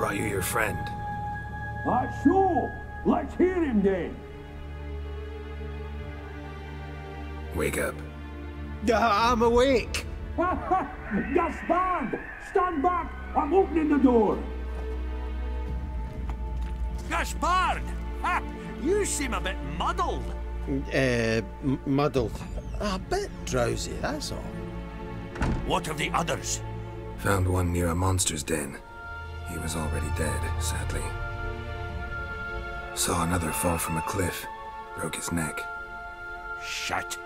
brought you your friend. Sure. Let's hear him then. Wake up. I'm awake. Gaspard! Stand back! I'm opening the door. Gaspard! Ha! You seem a bit muddled. Muddled. A bit drowsy, that's all. What of the others? Found one near a monster's den. He was already dead, sadly. Saw another fall from a cliff. Broke his neck. Shit.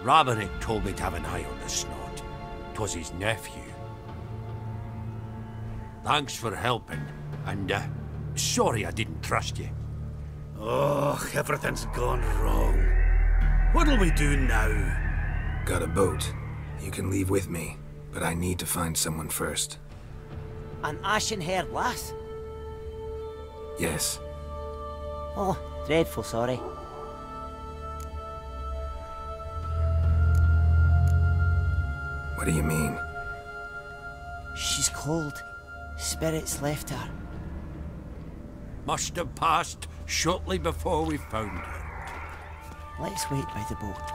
Ramarick told me to have an eye on the snot. 'Twas his nephew. Thanks for helping, and sorry I didn't trust you. Oh, everything's gone wrong. What'll we do now? Got a boat. You can leave with me, but I need to find someone first. An ashen-haired lass? Yes. Oh, dreadful sorry. What do you mean? She's cold. Spirits left her. Must have passed shortly before we found her. Let's wait by the boat.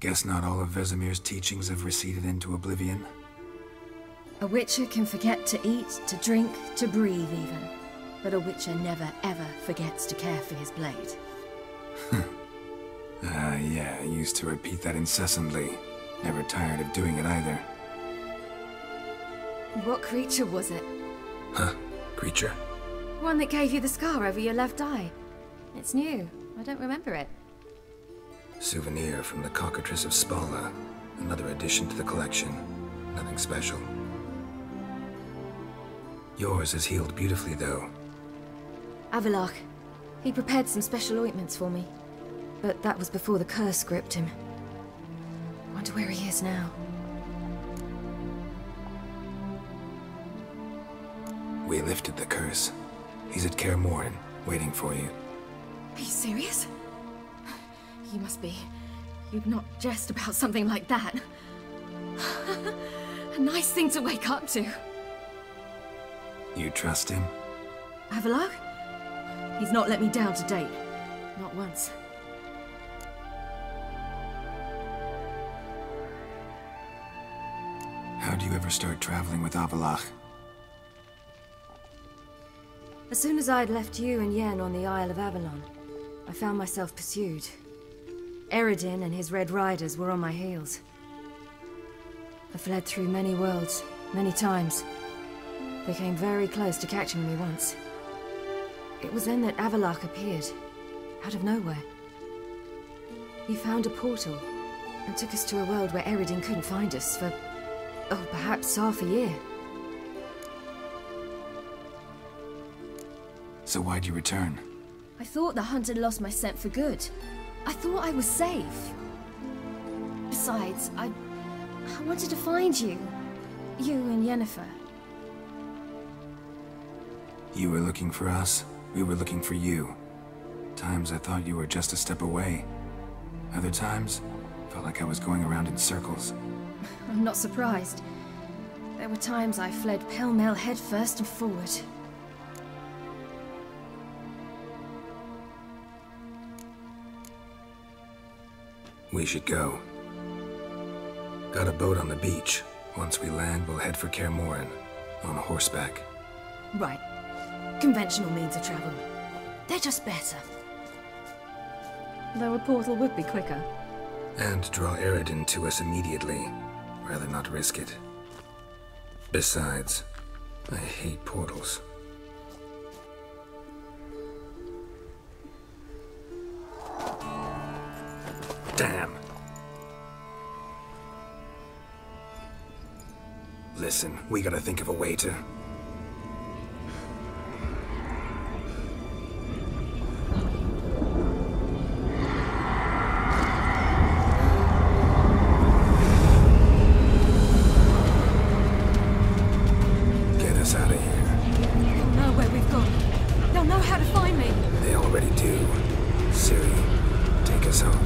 Guess not all of Vesemir's teachings have receded into oblivion. A witcher can forget to eat, to drink, to breathe even. But a witcher never ever forgets to care for his blade. Yeah, I used to repeat that incessantly. Never tired of doing it either. What creature was it? Huh? Creature? One that gave you the scar over your left eye. It's new. I don't remember it. Souvenir from the Cockatrice of Spala. Another addition to the collection. Nothing special. Yours is healed beautifully, though. Avalach. He prepared some special ointments for me. But that was before the curse gripped him. I'm Wonder where he is now. We lifted the curse. He's at Kaer Morhen, waiting for you. Are you serious? You must be. You'd not jest about something like that. A nice thing to wake up to. You trust him? Avallac'h? He's not let me down to date. Not once. How'd you ever start traveling with Avallac'h? As soon as I'd left you and Yen on the Isle of Avalon, I found myself pursued. Eredin and his Red Riders were on my heels. I fled through many worlds, many times. They came very close to catching me once. It was then that Avallac'h appeared, out of nowhere. He found a portal, and took us to a world where Eredin couldn't find us for, oh, perhaps half a year. So why'd you return? I thought the hunt had lost my scent for good. I thought I was safe. Besides, I wanted to find you. You and Yennefer. You were looking for us, we were looking for you. Times I thought you were just a step away. Other times, felt like I was going around in circles. I'm not surprised. There were times I fled pell-mell head first and forward. We should go. Got a boat on the beach. Once we land, we'll head for Kaer Morhen, on horseback. Right. Conventional means of travel. They're just better. Though a portal would be quicker. And draw Eredin to us immediately. Rather not risk it. Besides, I hate portals. Damn. Listen, we gotta think of a way to... get us out of here. They'll know where we've gone. They'll know how to find me. They already do. Ciri, take us home.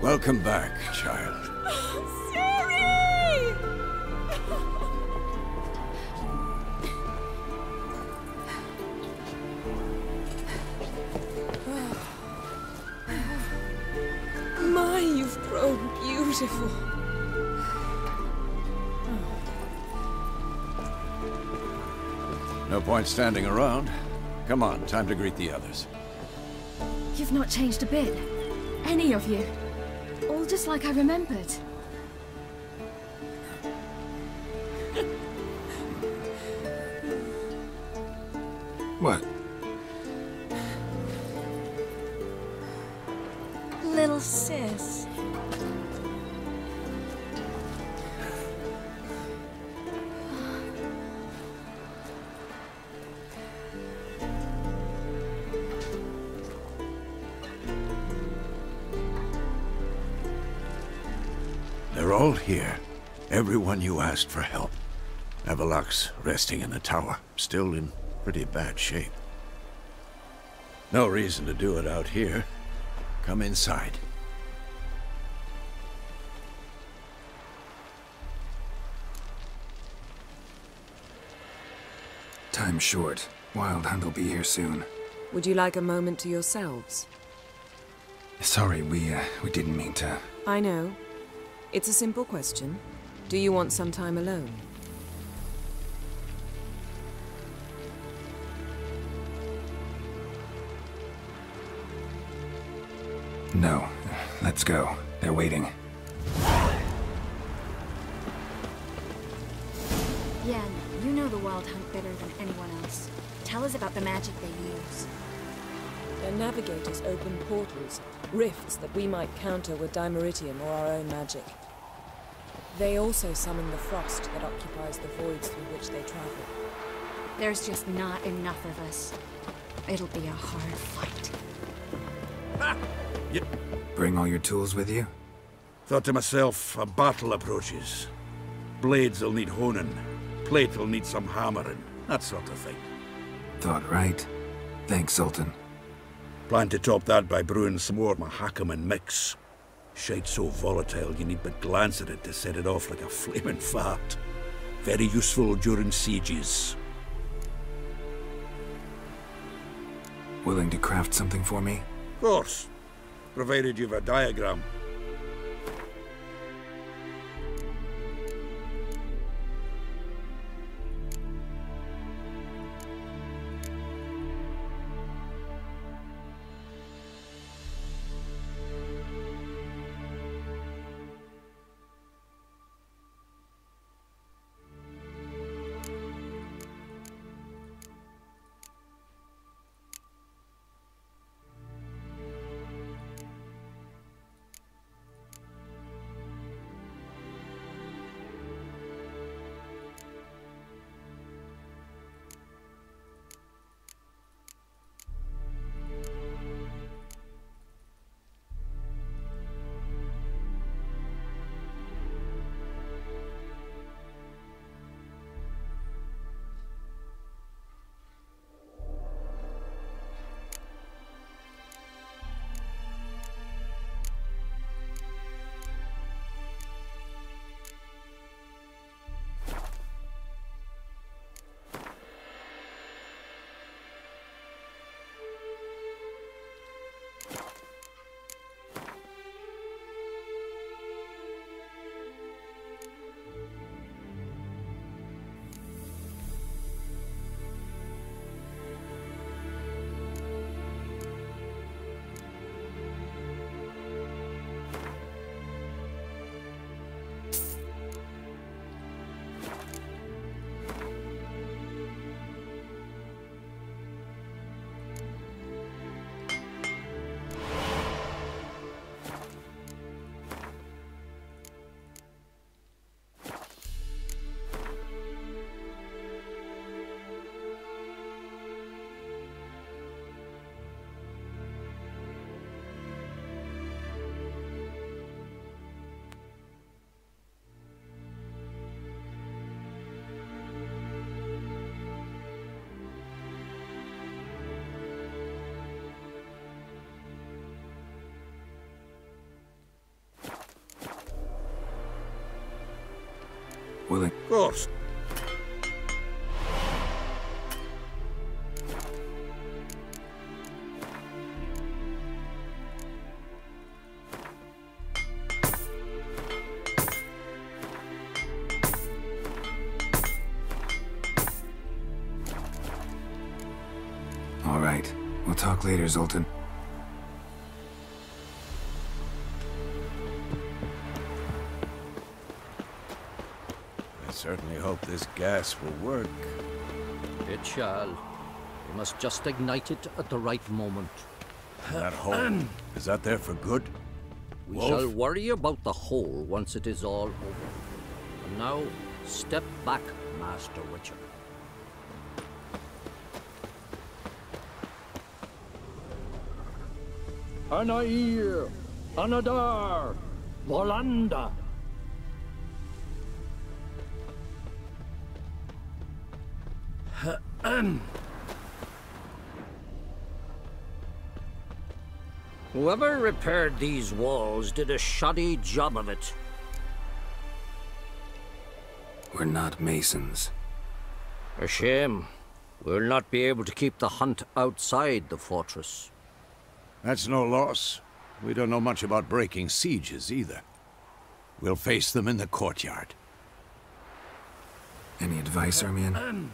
Welcome back, child. Ciri! My, you've grown beautiful. No point standing around. Come on, time to greet the others. You've not changed a bit. Any of you. All just like I remembered. What? Little sis. They're all here. Everyone you asked for help. Avalok's resting in the tower, still in pretty bad shape. No reason to do it out here. Come inside. Time's short. Wild Hunt will be here soon. Would you like a moment to yourselves? Sorry, we didn't mean to... I know. It's a simple question. Do you want some time alone? No. Let's go. They're waiting. Yen, you know the Wild Hunt better than anyone else. Tell us about the magic they use. Their navigators open portals, rifts that we might counter with dimeritium or our own magic. They also summon the frost that occupies the voids through which they travel. There's just not enough of us. It'll be a hard fight. Ha! Yep. Bring all your tools with you? Thought to myself, a battle approaches. Blades will need honing. Plate will need some hammering. That sort of thing. Thought right. Thanks, Sultan. Plan to top that by brewing some more Mahakaman mix. Shite so volatile you need but glance at it to set it off like a flaming fart. Very useful during sieges. Willing to craft something for me? Of course. Provided you've a diagram. Willing. Of course. All right. We'll talk later, Zoltan. I certainly hope this gas will work. It shall. We must just ignite it at the right moment. That hole, is that there for good? We Wolf? shall worry about the hole once it is all over. And now, step back, Master Witcher. Anair, Anadar, Volanda. Whoever repaired these walls did a shoddy job of it. We're not masons. A shame. We'll not be able to keep the hunt outside the fortress. That's no loss. We don't know much about breaking sieges either. We'll face them in the courtyard. Any advice, Ermion?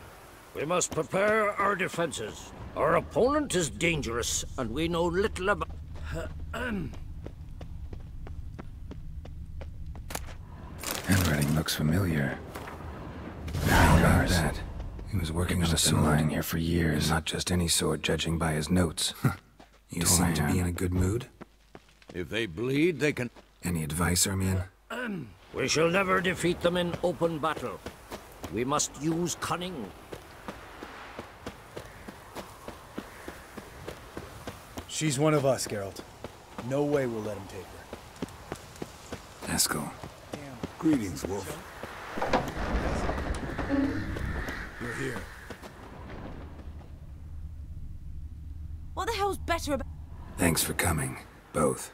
We must prepare our defenses. Our opponent is dangerous, and we know little about... Handwriting looks familiar. How about that? He was working on a sword in here for years. Not just any sword, judging by his notes. You seem to be in a good mood. If they bleed, they can... Any advice, Ermion? We shall never defeat them in open battle. We must use cunning. She's one of us, Geralt. No way we'll let him take her. Eskel. Greetings, Wolf. You're here. What the hell's better about... Thanks for coming, both.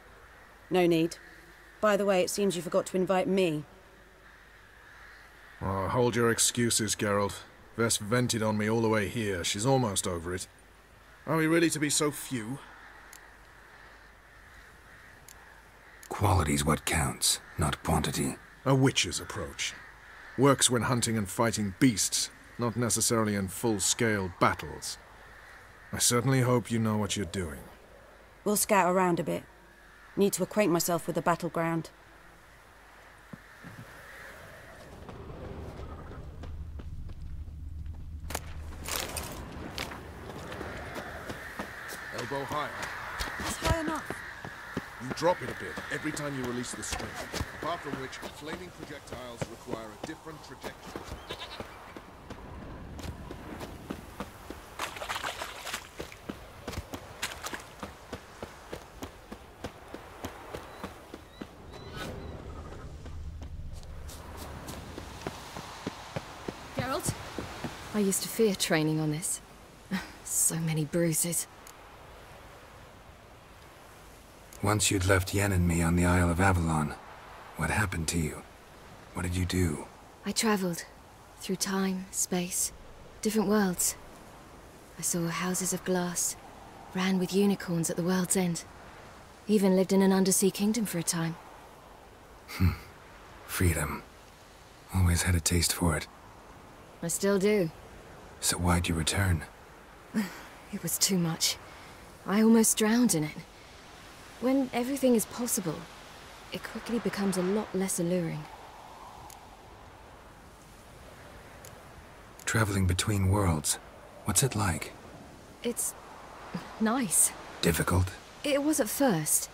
No need. By the way, it seems you forgot to invite me. Oh, hold your excuses, Geralt. Vess vented on me all the way here. She's almost over it. Are we really to be so few? Quality's what counts, not quantity. A witch's approach. Works when hunting and fighting beasts, not necessarily in full-scale battles. I certainly hope you know what you're doing. We'll scout around a bit. Need to acquaint myself with the battleground. Elbow higher. It's high enough. You drop it a bit every time you release the string, apart from which flaming projectiles require a different trajectory. Geralt? I used to fear training on this. So many bruises. Once you'd left Yen and me on the Isle of Avalon, what happened to you? What did you do? I traveled. Through time, space, different worlds. I saw houses of glass, ran with unicorns at the world's end. Even lived in an undersea kingdom for a time. Freedom. Always had a taste for it. I still do. So why'd you return? It was too much. I almost drowned in it. When everything is possible, it quickly becomes a lot less alluring. Traveling between worlds, what's it like? It's nice. Difficult? It was at first,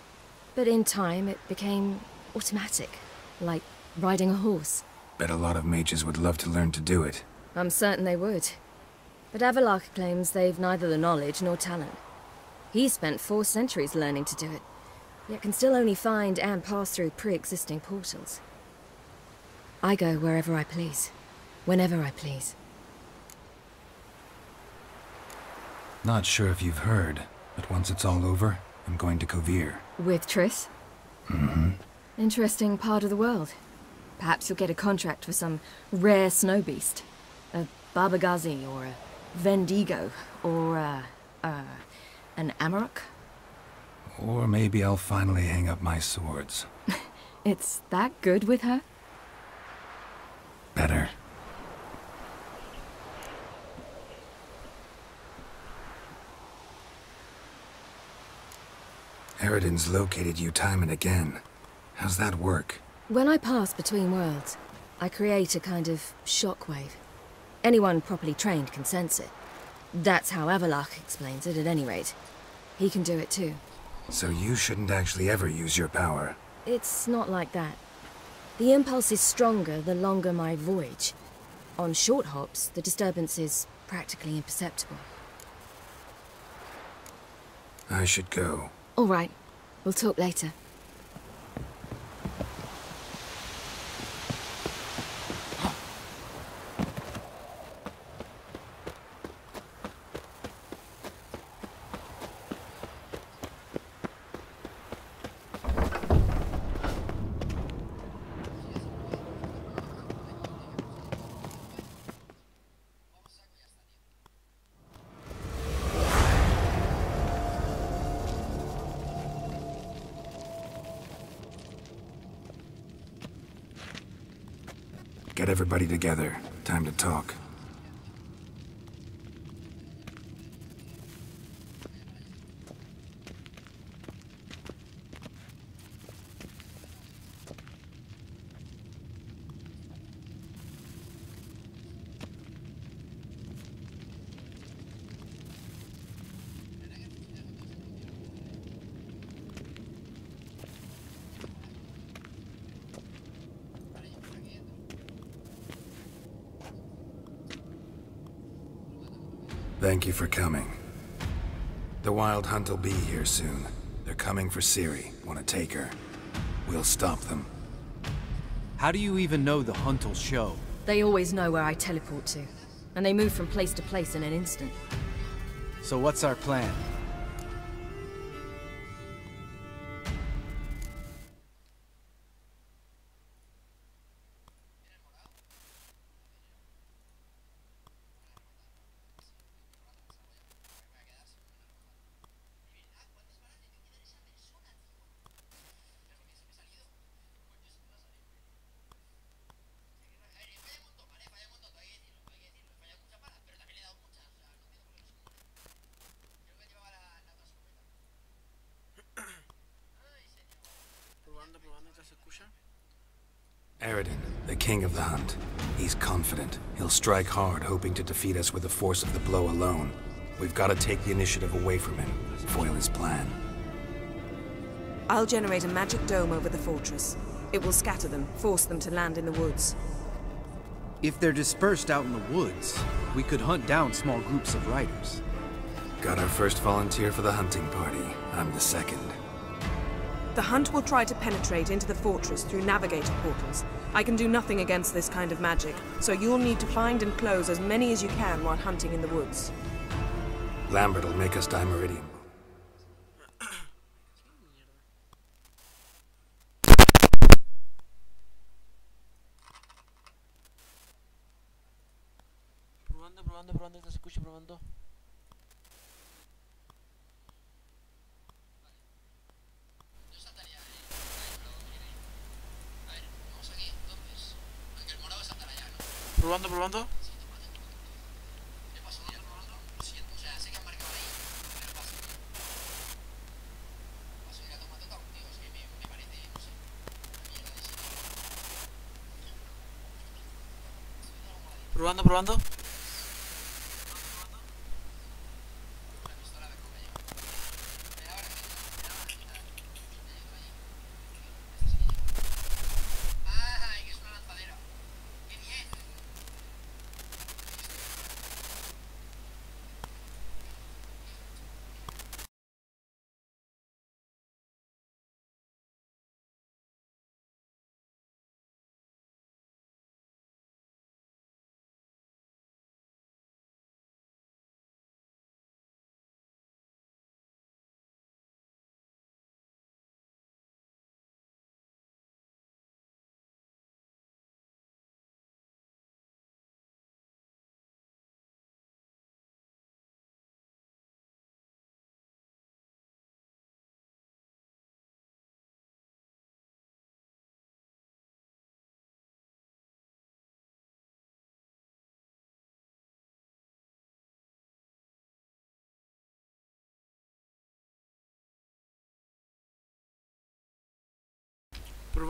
but in time it became automatic, like riding a horse. Bet a lot of mages would love to learn to do it. I'm certain they would. But Avallac'h claims they've neither the knowledge nor talent. He spent 4 centuries learning to do it, yet can still only find and pass through pre-existing portals. I go wherever I please, whenever I please. Not sure if you've heard, but once it's all over, I'm going to Kovir. With Triss? Mm-hmm. Interesting part of the world. Perhaps you'll get a contract for some rare snow beast. A Barbagazi, or a Vendigo, or an Amarok? Or maybe I'll finally hang up my swords. It's that good with her? Better. Eridan's located you time and again. How's that work? When I pass between worlds, I create a kind of shockwave. Anyone properly trained can sense it. That's how Avalach explains it, at any rate. He can do it too. So you shouldn't actually ever use your power. It's not like that. The impulse is stronger the longer my voyage. On short hops, the disturbance is practically imperceptible. I should go. All right. We'll talk later. Get everybody together. Time to talk. Thank you for coming. The Wild Hunt will be here soon. They're coming for Ciri. Want to take her? We'll stop them. How do you even know the Hunt will show? They always know where I teleport to, and they move from place to place in an instant. So what's our plan? Eredin, the king of the hunt. He's confident. He'll strike hard, hoping to defeat us with the force of the blow alone. We've got to take the initiative away from him, foil his plan. I'll generate a magic dome over the fortress. It will scatter them, force them to land in the woods. If they're dispersed out in the woods, we could hunt down small groups of riders. Got our first volunteer for the hunting party. I'm the second. The hunt will try to penetrate into the fortress through navigator portals. I can do nothing against this kind of magic, so you'll need to find and close as many as you can while hunting in the woods. Lambert will make us Dimeridium. Probando, te escucho probando. Probando.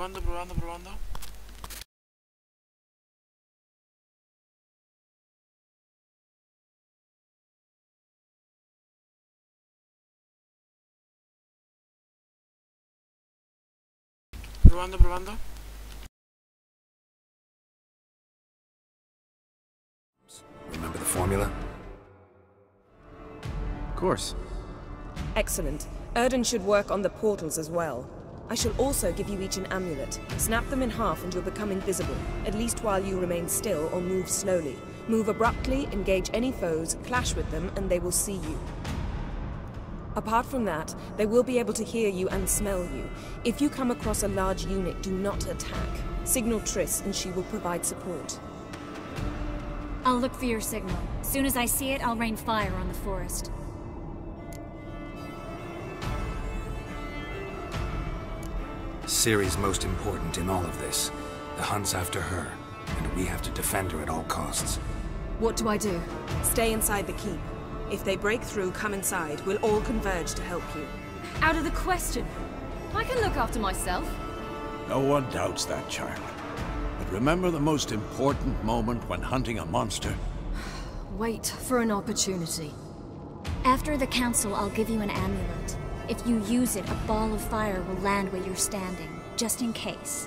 Probando. Probando. probando. Remember the formula? Of course. Excellent. Erden should work on the portals as well. I shall also give you each an amulet. Snap them in half and you'll become invisible, at least while you remain still or move slowly. Move abruptly, engage any foes, clash with them, and they will see you. Apart from that, they will be able to hear you and smell you. If you come across a large unit, do not attack. Signal Triss and she will provide support. I'll look for your signal. As soon as I see it, I'll rain fire on the forest. Ciri's most important in all of this. The hunt's after her, and we have to defend her at all costs. What do I do? Stay inside the keep. If they break through, come inside. We'll all converge to help you. Out of the question. I can look after myself. No one doubts that, child. But remember the most important moment when hunting a monster? Wait for an opportunity. After the council, I'll give you an amulet. If you use it, a ball of fire will land where you're standing, just in case.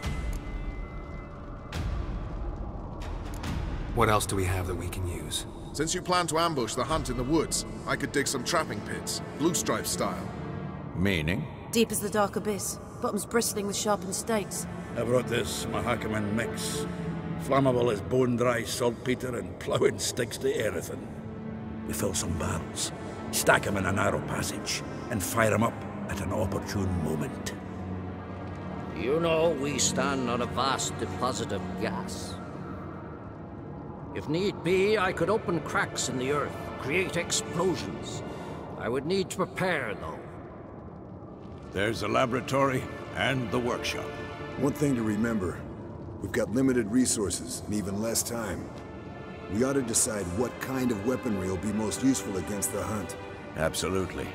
What else do we have that we can use? Since you plan to ambush the hunt in the woods, I could dig some trapping pits, blue stripe style. Meaning? Deep as the dark abyss, bottoms bristling with sharpened stakes. I brought this Mahakaman mix. Flammable as bone-dry saltpeter and ploughing sticks to everything. We fill some barrels, stack them in a narrow passage, and fire them up at an opportune moment. You know, we stand on a vast deposit of gas. If need be, I could open cracks in the earth, create explosions. I would need to prepare, though. There's the laboratory and the workshop. One thing to remember, we've got limited resources and even less time. We ought to decide what kind of weaponry will be most useful against the hunt. Absolutely.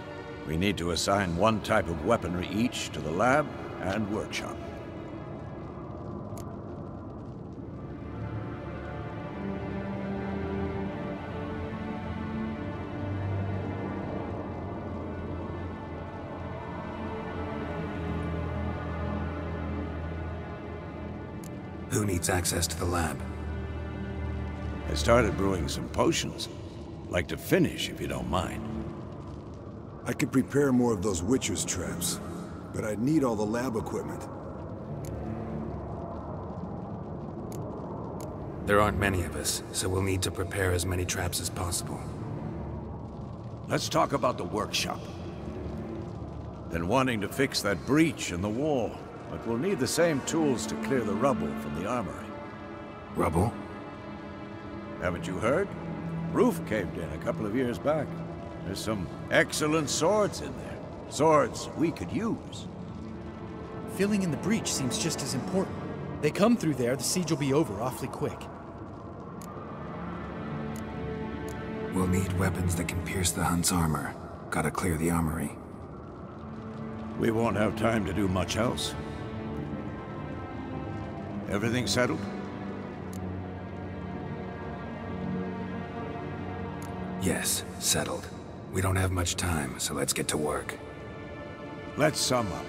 We need to assign one type of weaponry each to the lab and workshop. Who needs access to the lab? I started brewing some potions. Like to finish, if you don't mind. I could prepare more of those Witcher's traps, but I'd need all the lab equipment. There aren't many of us, so we'll need to prepare as many traps as possible. Let's talk about the workshop. Been wanting to fix that breach in the wall, but we'll need the same tools to clear the rubble from the armory. Rubble? Haven't you heard? Roof caved in a couple of years back. There's some excellent swords in there. Swords we could use. Filling in the breach seems just as important. They come through there, the siege will be over awfully quick. We'll need weapons that can pierce the hunt's armor. Gotta clear the armory. We won't have time to do much else. Everything settled? Yes, settled. We don't have much time, so let's get to work. Let's sum up.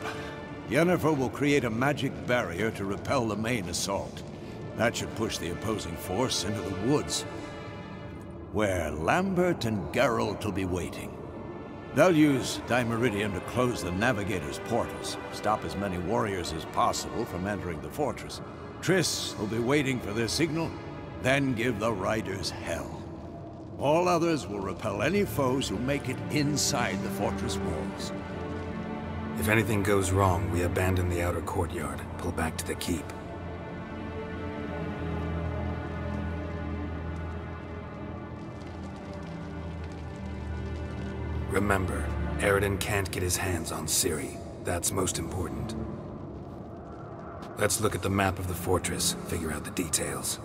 Yennefer will create a magic barrier to repel the main assault. That should push the opposing force into the woods, where Lambert and Geralt will be waiting. They'll use Dimeridium to close the Navigator's portals, stop as many warriors as possible from entering the fortress. Triss will be waiting for their signal, then give the riders hell. All others will repel any foes who make it inside the fortress walls. If anything goes wrong, we abandon the outer courtyard, pull back to the keep. Remember, Eredin can't get his hands on Ciri. That's most important. Let's look at the map of the fortress, figure out the details.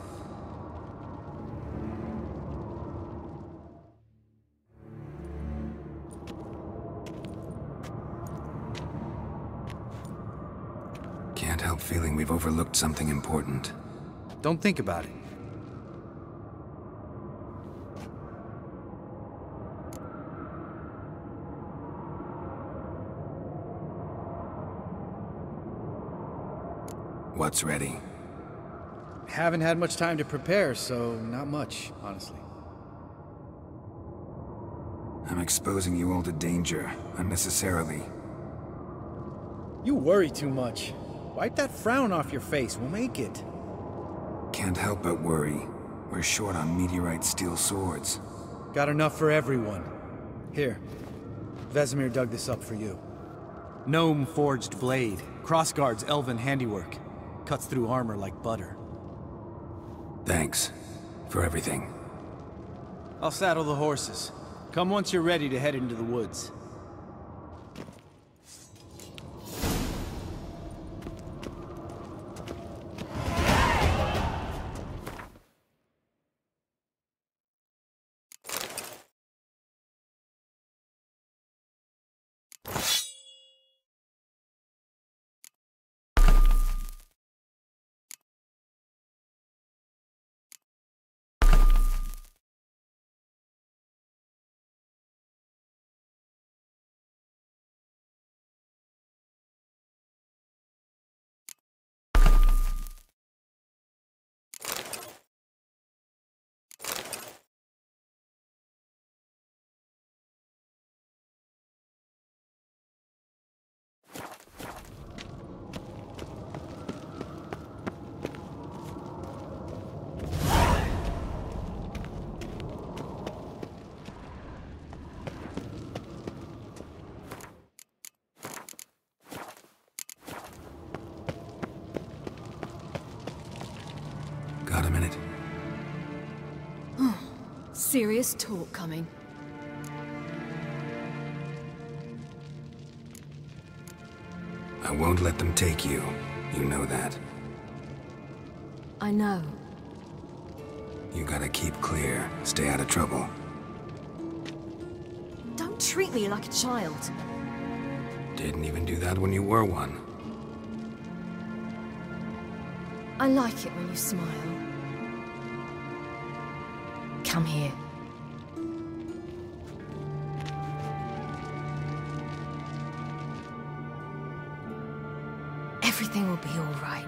Can't help feeling we've overlooked something important. Don't think about it. What's ready? Haven't had much time to prepare, so not much, honestly. I'm exposing you all to danger, unnecessarily. You worry too much. Wipe that frown off your face, we'll make it. Can't help but worry. We're short on meteorite steel swords. Got enough for everyone. Here, Vesemir dug this up for you. Gnome-forged blade. Crossguard's elven handiwork. Cuts through armor like butter. Thanks for everything. I'll saddle the horses. Come once you're ready to head into the woods. Got a minute? Serious talk coming. I won't let them take you. You know that. I know. You gotta keep clear. Stay out of trouble. Don't treat me like a child. Didn't even do that when you were one. I like it when you smile. Come here. Everything will be all right.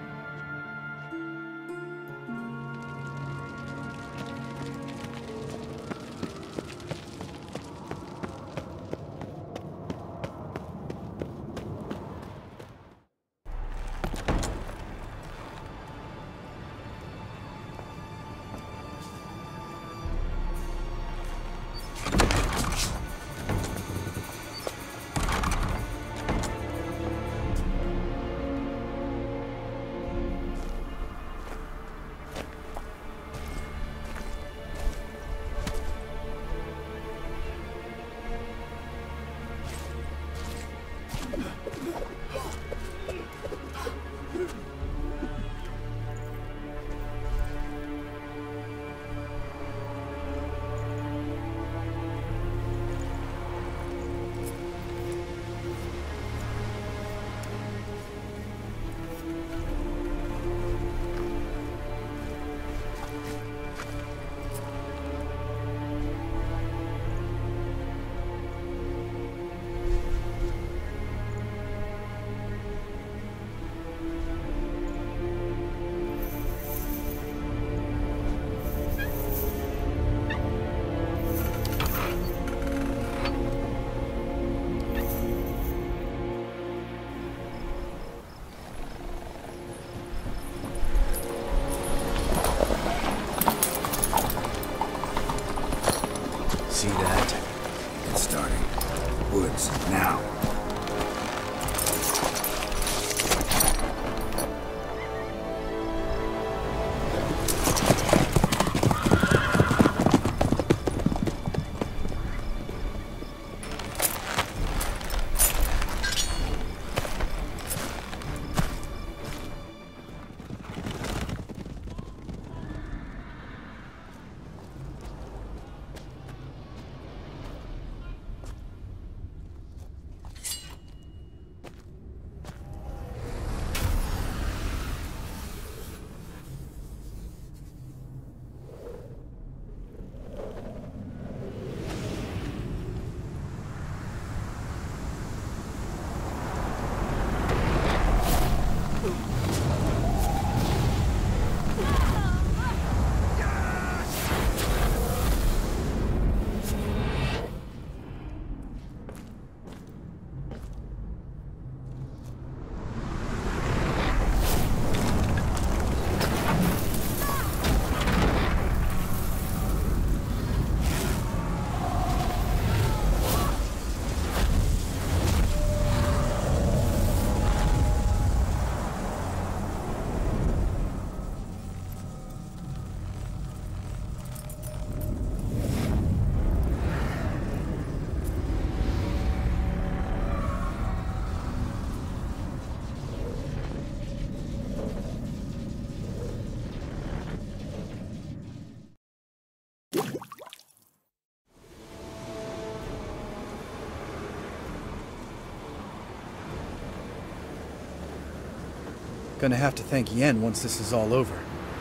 Gonna have to thank Yen once this is all over.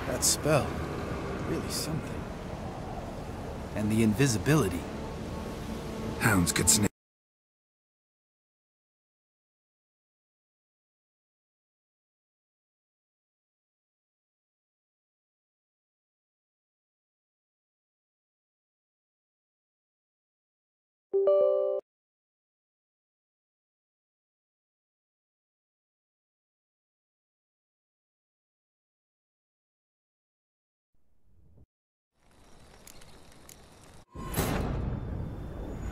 That spell, really something. And the invisibility. Hounds could snap.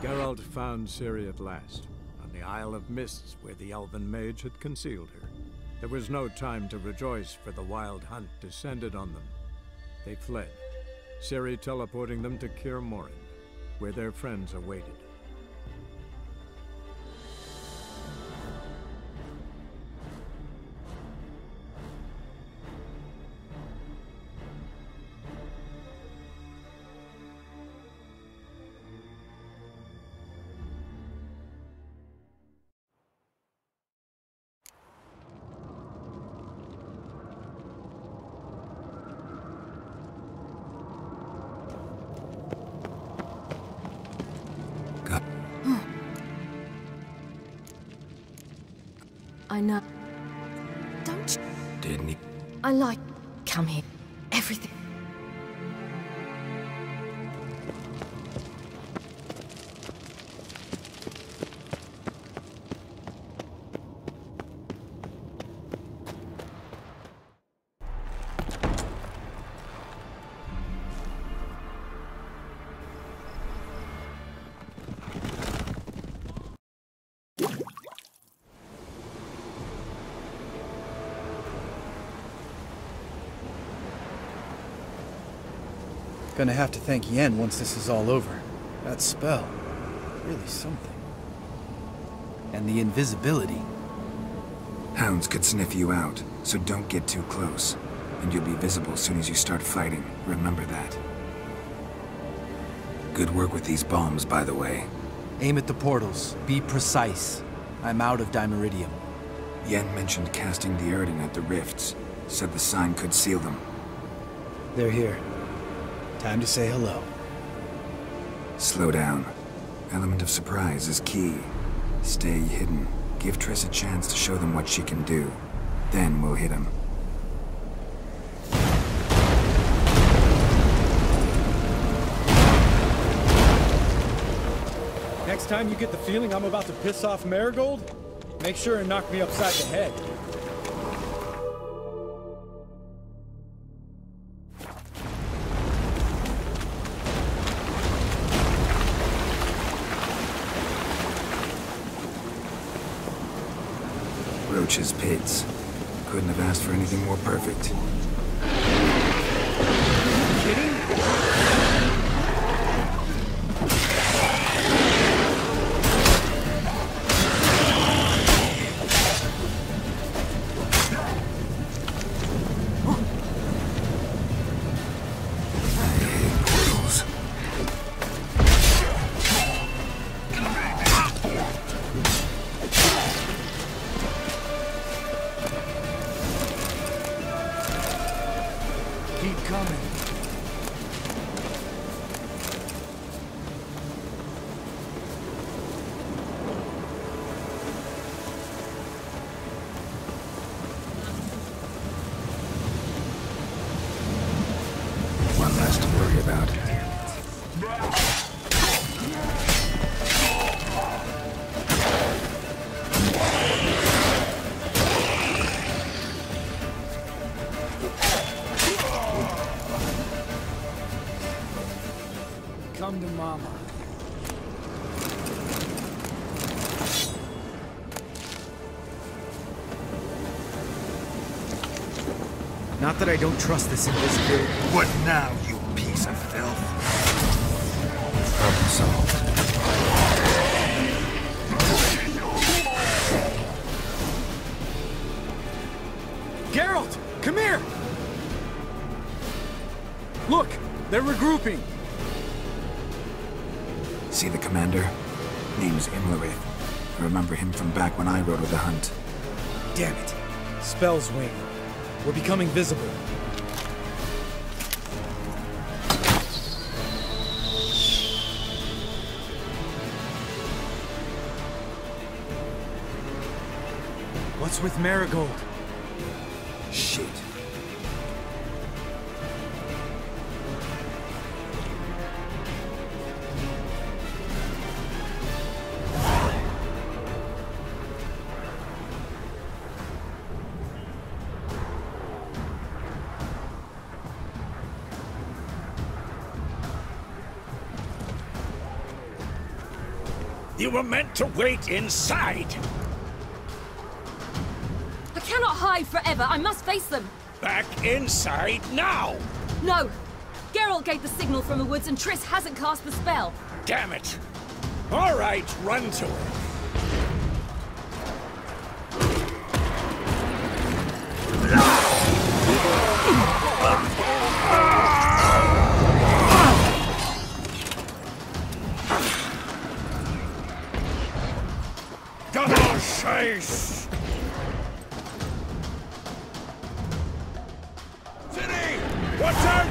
Geralt found Ciri at last, on the Isle of Mists where the elven mage had concealed her. There was no time to rejoice, for the wild hunt descended on them. They fled, Ciri teleporting them to Kaer Morhen, where their friends awaited. I know. Don't you? Didn't he? I like... Come here. Everything. Gonna have to thank Yen once this is all over. That spell, really something. And the invisibility. Hounds could sniff you out, so don't get too close. And you'll be visible as soon as you start fighting. Remember that. Good work with these bombs, by the way. Aim at the portals. Be precise. I'm out of Dimeridium. Yen mentioned casting the Erden at the rifts. Said the sign could seal them. They're here. Time to say hello. Slow down. Element of surprise is key. Stay hidden. Give Triss a chance to show them what she can do. Then we'll hit him. Next time you get the feeling I'm about to piss off Marigold, make sure and knock me upside the head. Roach's pits. Couldn't have asked for anything more perfect. Come to Mama. Not that I don't trust this invisibility. What now, you piece of filth? Problem solved. Geralt! Come here! Look! They're regrouping! See the commander? Name's Imlerith. I remember him from back when I rode with the hunt. Damn it. Spell's wing. We're becoming visible. What's with Marigold? Shit. You were meant to wait inside! I cannot hide forever. I must face them. Back inside now! No! Geralt gave the signal from the woods and Triss hasn't cast the spell. Damn it! All right, run to her. Double chase! City! Watch out!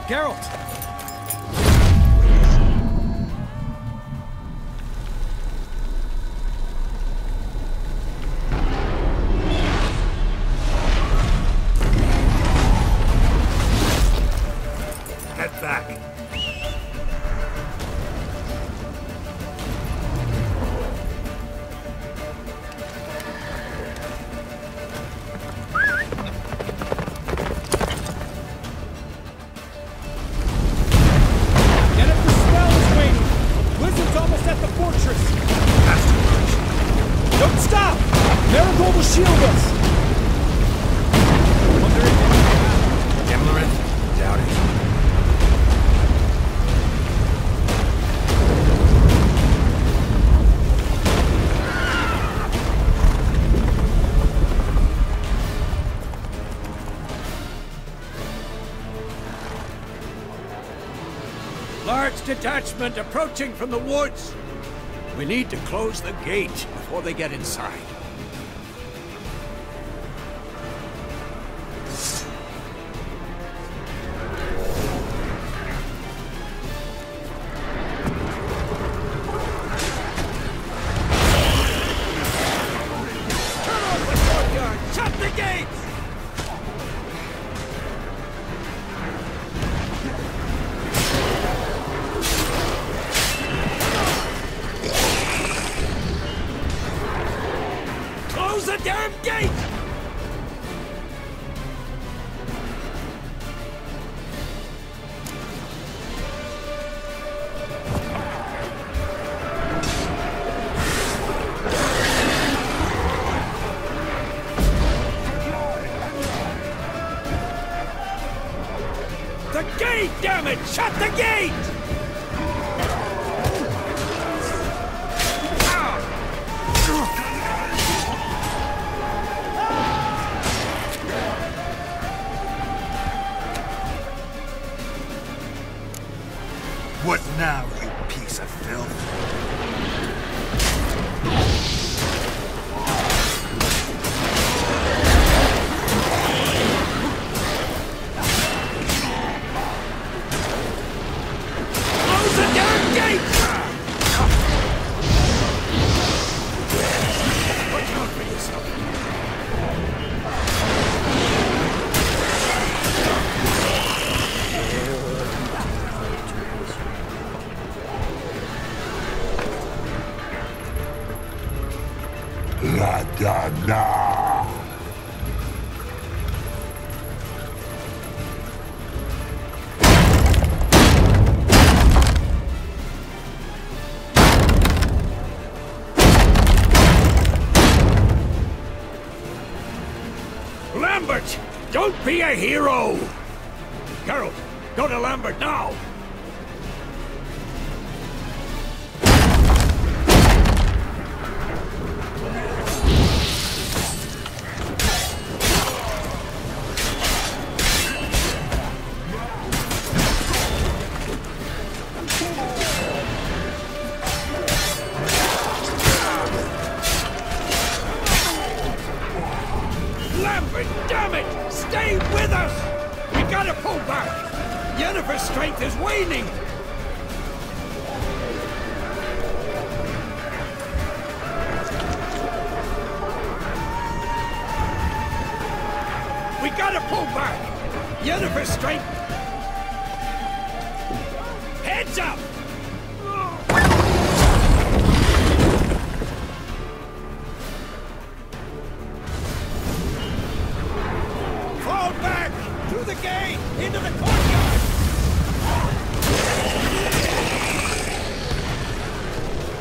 Geralt! Head back. Don't stop! Marigold will shield us! Gimlerin? Doubt it. Large detachment approaching from the woods. We need to close the gate before they get inside. Turn off the courtyard! Shut the gates! Close the damn gate! Damn it! Shut the gate! What now, you piece of filth? Close the damn gate! Watch out for yourself. La da da. Lambert! Don't be a hero! Geralt, go to Lambert now! Lambert, damn it! Stay with us! We gotta pull back! Yennefer's strength is waning! We gotta pull back! Yennefer's strength... Heads up! Fall back! Through the gate! Into the courtyard!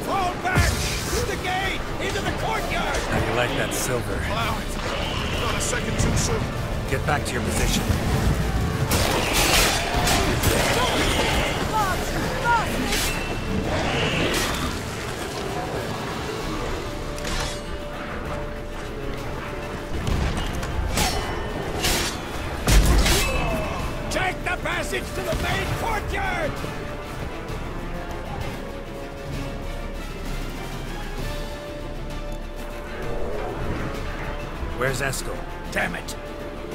Fall back! Through the gate! Into the courtyard! How you like that silver? Allow it. Not a second too soon. Get back to your position. Take the passage to the main courtyard! Where's Eskel? Damn it!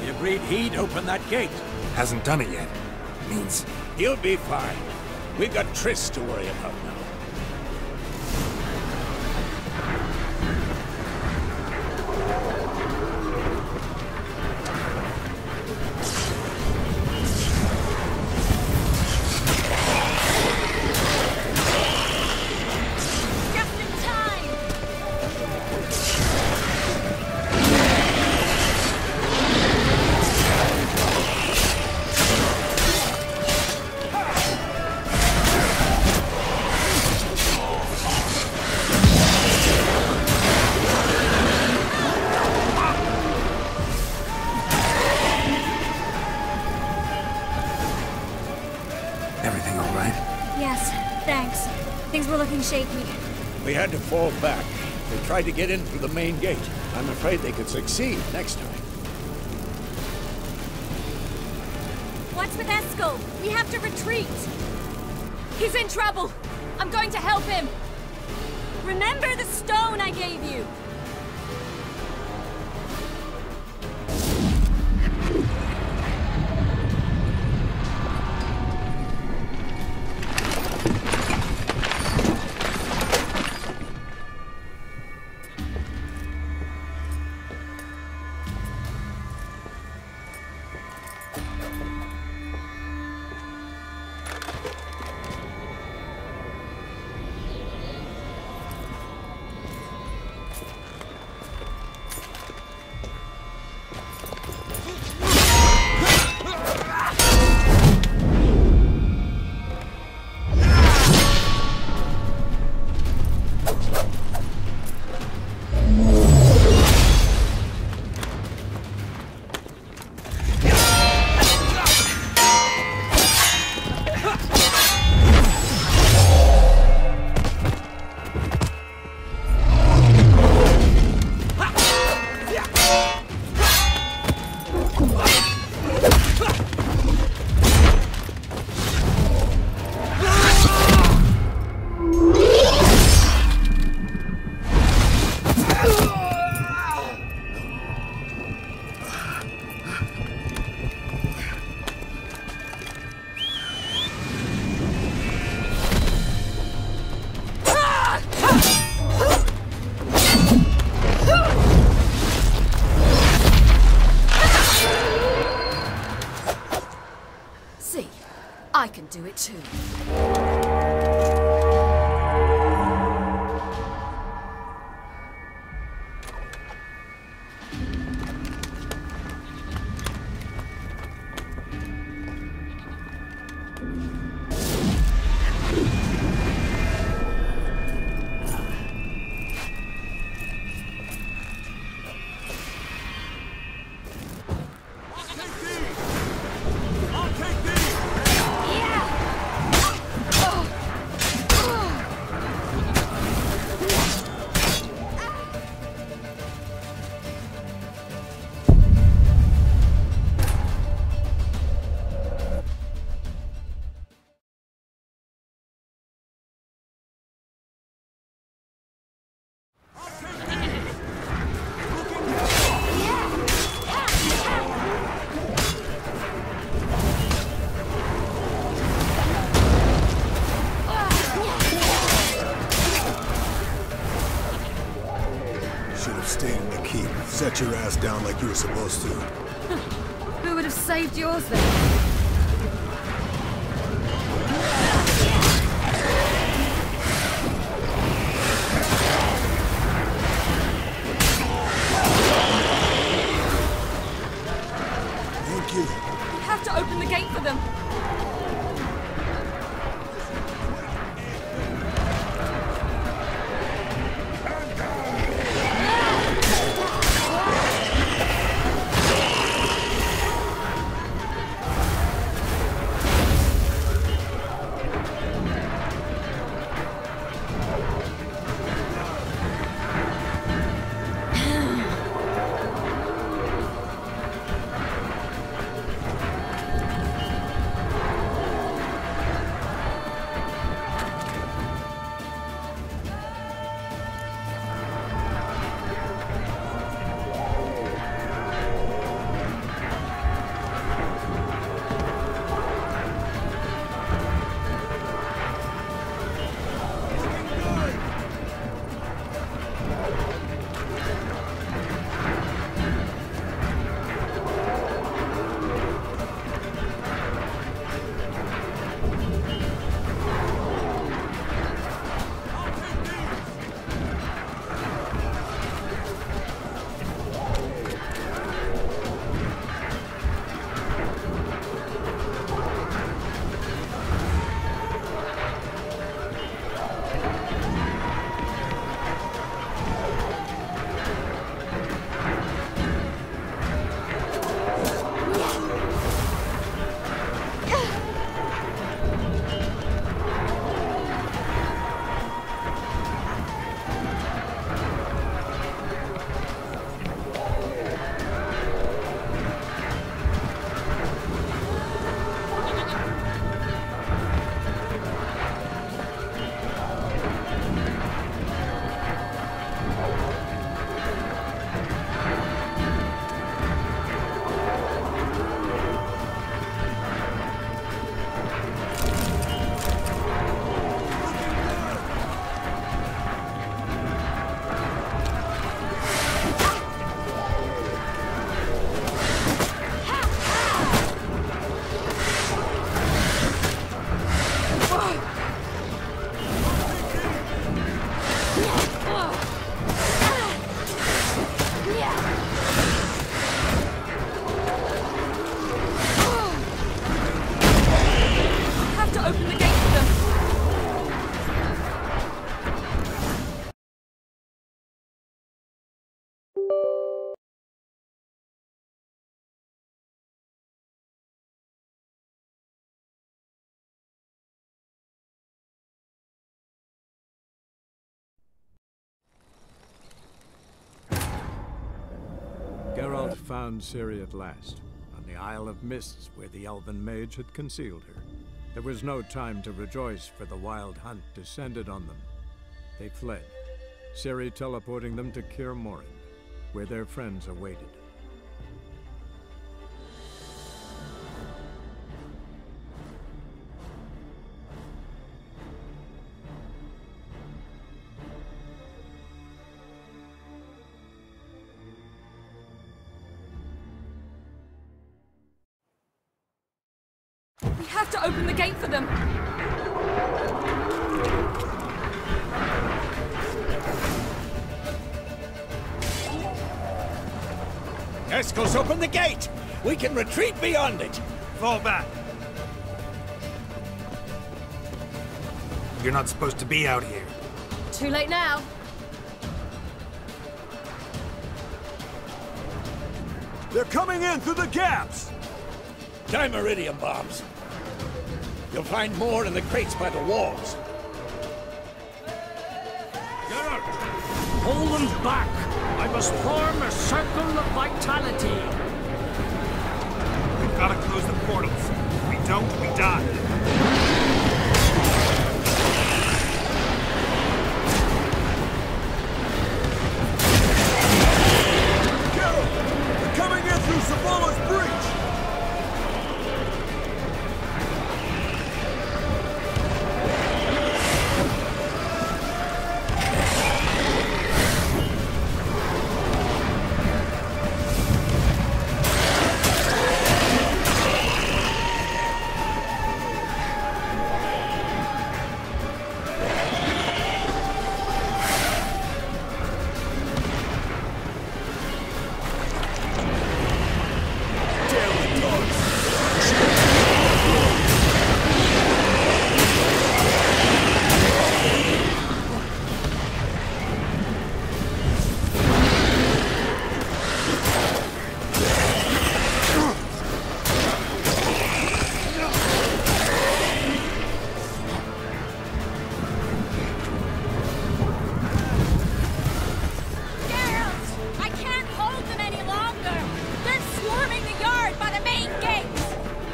He agreed he'd open that gate. Hasn't done it yet. Means He'll be fine. We've got Triss to worry about now. everything all right? Yes, thanks. Things were looking shaky. We had to fall back. They tried to get in through the main gate. I'm afraid they could succeed next time. What's with Eskel? We have to retreat. He's in trouble. I'm going to help him. Remember the stone I gave you. it too. Set your ass down like you were supposed to. Who would have saved yours then? Thank you. We have to open the gate for them. Geralt found Ciri at last, on the Isle of Mists where the elven mage had concealed her. There was no time to rejoice, for the wild hunt descended on them. They fled, Ciri teleporting them to Kaer Morhen, where their friends awaited. We have have to open the gate for them. Escos, open the gate! We can retreat beyond it! Fall back. You're not supposed to be out here. Too late now. They're coming in through the gaps! Dimeridium bombs. You'll find more in the crates by the walls. Hold them back! I must form a circle of vitality. We've got to close the portals. If we don't, we die. Savola's breach!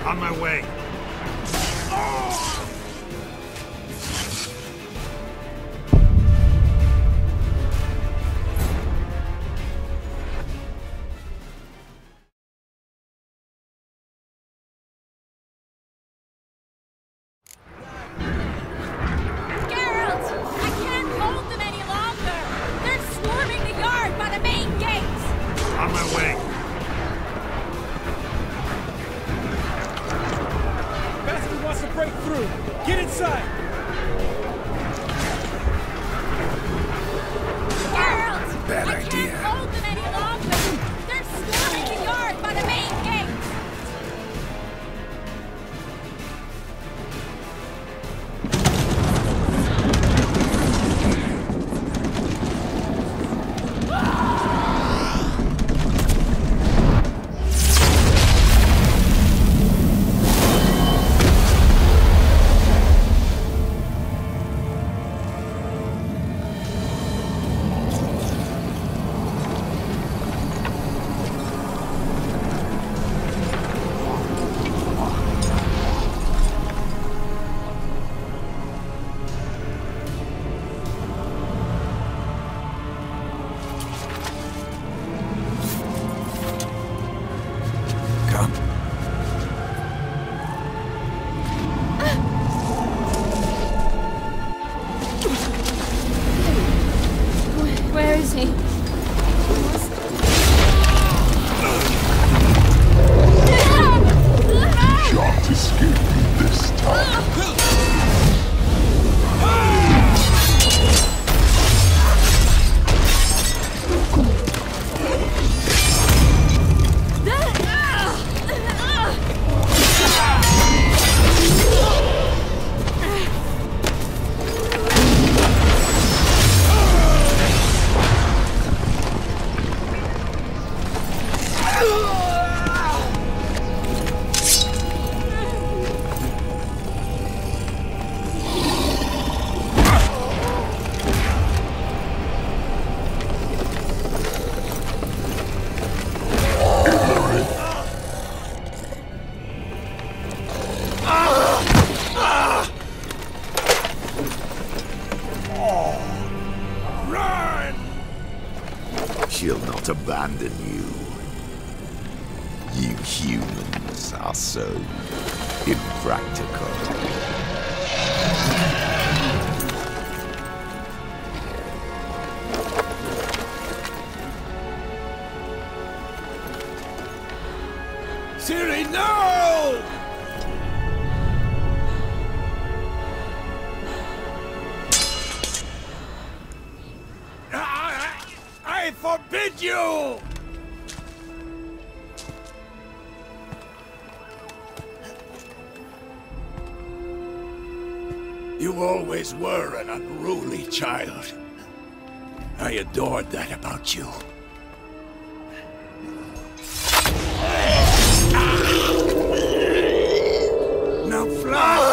On my way. She'll not abandon you. You humans are so impractical. Ciri, no! you! You always were an unruly child. I adored that about you. Now fly!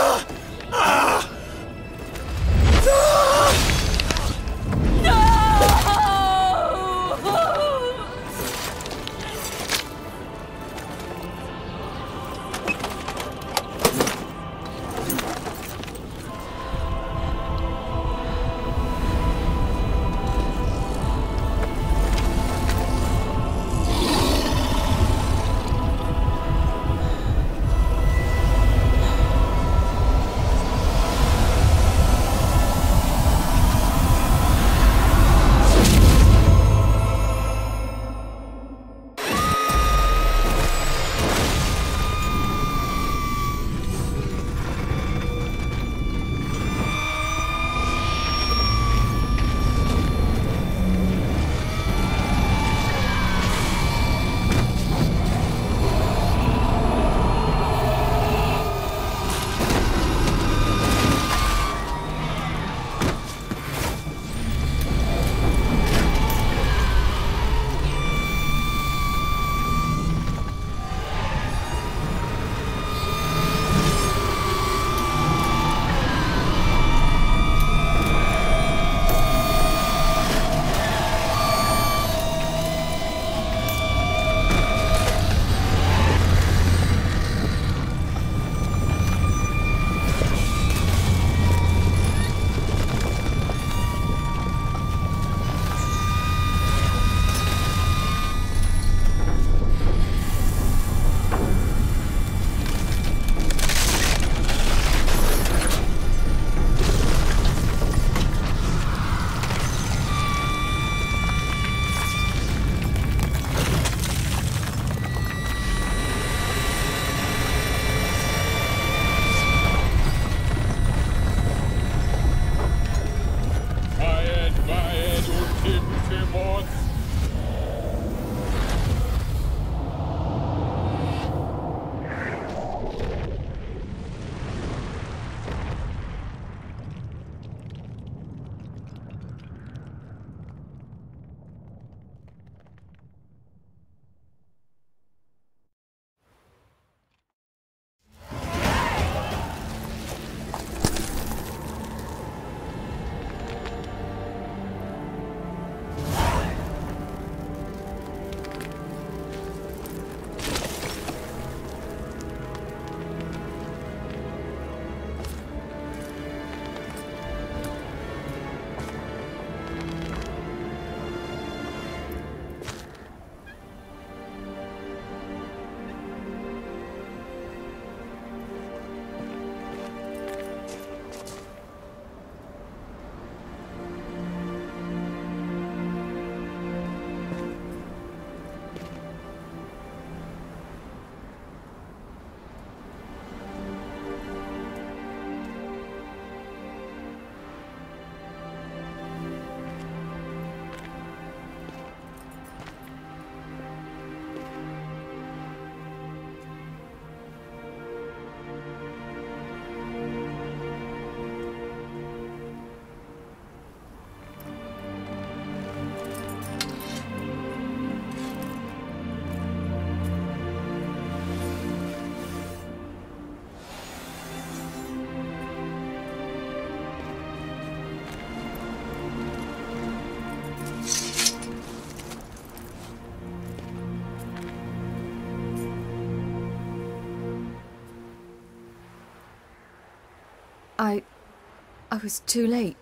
I was too late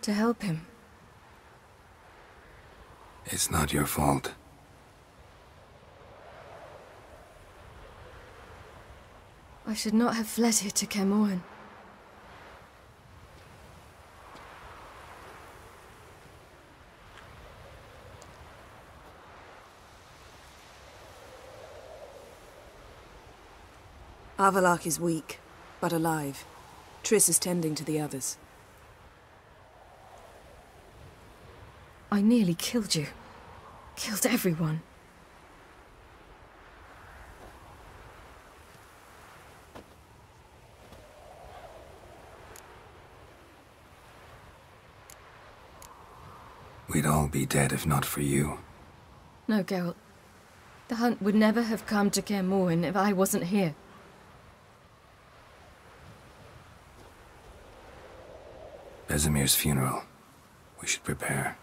to help him. It's not your fault. I should not have fled here to Camoan. Avallac'h is weak, but alive. Triss is tending to the others. I nearly killed you. Killed everyone. We'd all be dead if not for you. No, Geralt. The hunt would never have come to Kaer Morhen if I wasn't here. Vesemir's funeral. We should prepare.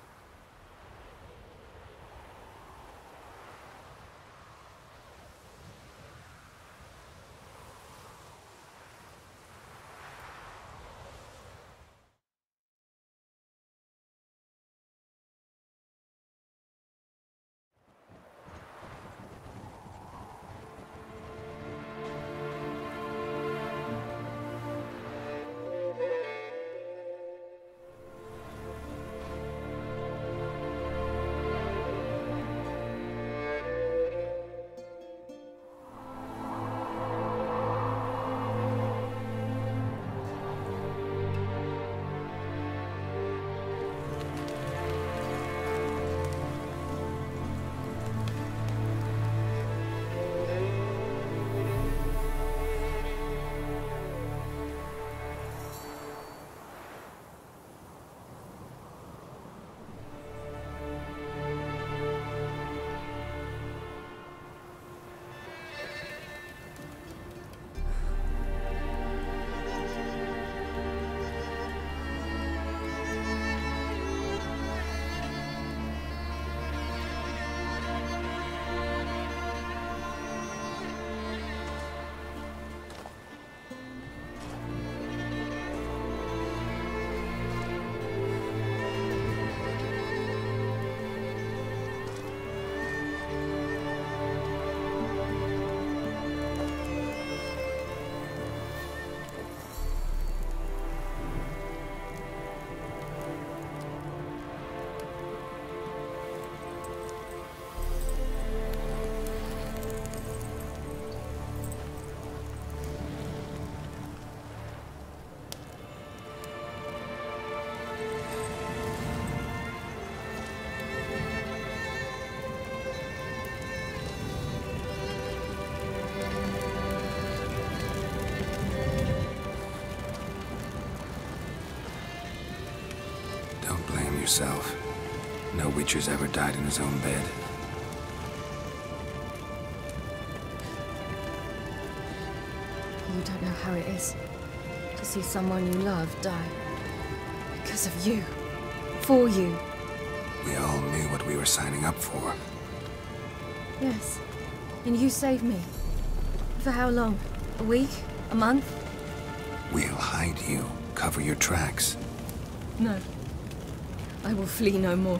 Yourself. No Witcher's ever died in his own bed. You don't know how it is to see someone you love die. Because of you. For you. We all knew what we were signing up for. Yes. And you saved me. For how long? A week? A month? We'll hide you. Cover your tracks. No. I will flee no more.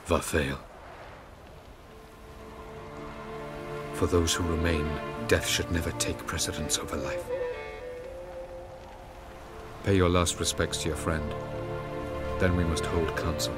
Varthael. For those who remain, death should never take precedence over life. Pay your last respects to your friend. Then we must hold council.